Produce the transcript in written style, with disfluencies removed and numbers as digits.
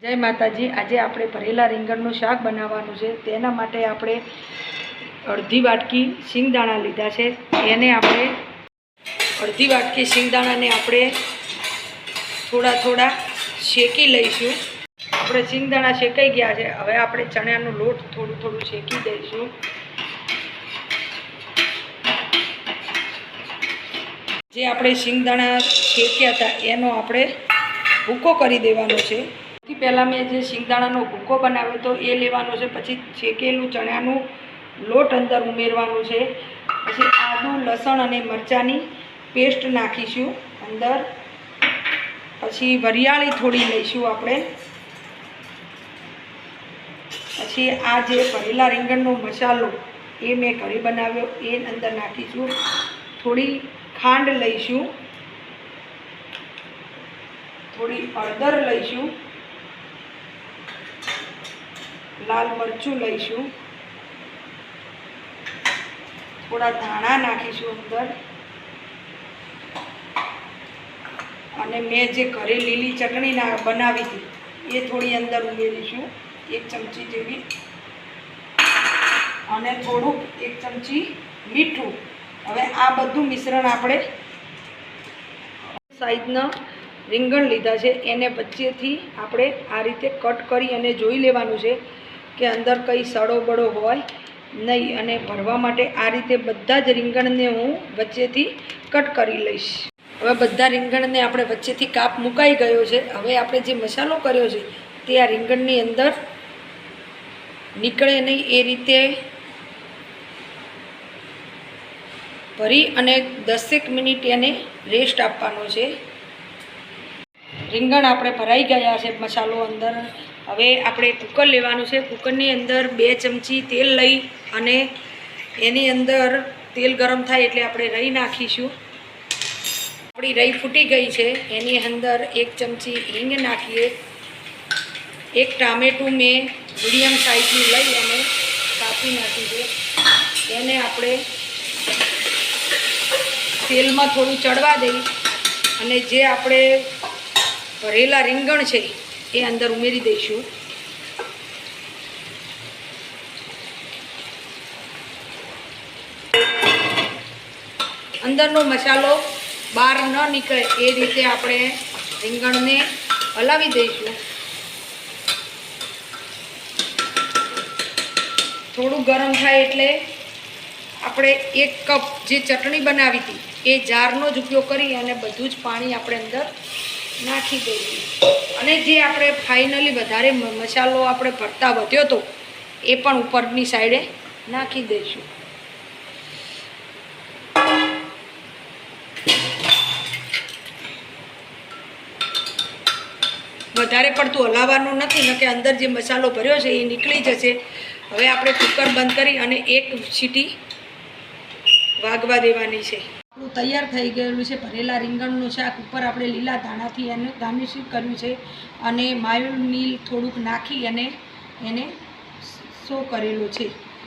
जय माताजी। आज आप भरेला રીંગણનું શાક बनावવાનું છે। તેના માટે આપણે અડધી વાટકી સિંગદાણા લીધા છે। એને આપણે અડધી વાટકી સિંગદાણાને આપણે થોડા થોડા શેકી લઈશું। આપણે સિંગદાણા શેકાઈ ગયા છે। હવે આપણે ચણાનો લોટ થોડું થોડું શેકી દઈશું। જે આપણે સિંગદાણા શેક્યા હતા એનો આપણે ભૂકો કરી દેવાનો છે। સૌથી પહેલાં મેં જે સિંગદાણાનો ભૂકો બનાવ્યો હતો એ લેવાનો છે। પછી શેકેલું ચણાનું લોટ અંદર ઉમેરવાનું છે। પછી આદું લસણ અને મરચાંની પેસ્ટ નાખીશું અંદર। પછી વરિયાળી થોડી લઈશું આપણે। પછી આ જે ભરેલા રીંગણનો મસાલો એ મેં ઘરે બનાવ્યો એ અંદર નાખીશું। થોડી ખાંડ લઈશું, થોડી હળદર લઈશું, લાલ મરચું લઈશું, થોડા ધાણા નાખીશું અંદર અને મેં જે ઘરે લીલી ચટણી બનાવી હતી એ થોડી અંદર ઉમેરીશું, 1 ચમચી જેવી, અને થોડુંક 1 ચમચી મીઠું। હવે આ બધું મિશ્રણ આપણે સાઈઝના રીંગણ લીધા છે એને વચ્ચેથી આપણે આ રીતે કટ કરી અને જોઈ લેવાનું છે કે અંદર કંઈ સડો બળો હોય નહીં। અને ભરવા માટે આ રીતે બધા જ રીંગણને હું વચ્ચેથી કટ કરી લઈશ। હવે બધા રીંગણને આપણે વચ્ચેથી કાપ મુકાઈ ગયો છે। હવે આપણે જે મસાલો કર્યો છે તે આ રીંગણની અંદર નીકળે નહીં એ રીતે ભરી અને 10 મિનિટ એને રેસ્ટ આપવાનો છે। રીંગણ આપણે ભરાઈ ગયા છે મસાલો અંદર। હવે આપણે કુકર લેવાનું છે। કુકરની અંદર 2 ચમચી તેલ લઈ અને એની અંદર તેલ ગરમ થાય એટલે આપણે રહી નાખીશું। આપણી રહી ફૂટી ગઈ છે એની અંદર 1 ચમચી હિંગ નાખીએ। 1 ટામેટું મેં મીડિયમ સાઈઝનું લઈ અને કાપી નાખ્યું છે। એને આપણે તેલમાં થોડું ચડવા દઈ અને જે આપણે ભરેલા રીંગણ છે એ અંદર ઉમેરી દઈશું। અંદરનો મસાલો બહાર ન નીકળે એ રીતે આપણે રીંગણને હલાવી દઈશું। થોડું ગરમ થાય એટલે આપણે 1 કપ જે ચટણી બનાવી હતી એ જારનો જ ઉપયોગ કરી અને બધું જ પાણી આપણે અંદર નાખી દઈશું। અને જે આપણે ફાઇનલી વધારે મસાલો આપણે ભરતા વધ્યો હતો એ પણ ઉપરની સાઈડે નાખી દઈશું। વધારે પડતું હલાવવાનું નથી, ન કે અંદર જે મસાલો ભર્યો છે એ નીકળી જશે। હવે આપણે કુકર બંધ કરી અને 1 સીટી વાગવા દેવાની છે। આપણું તૈયાર થઈ ગયેલું છે ભરેલા રીંગણનું શાક। ઉપર આપણે લીલા ધાણાથી એને ગાર્નિશિંગ કર્યું છે અને માયોનીઝ થોડુંક નાખી અને એને સો કરેલું છે।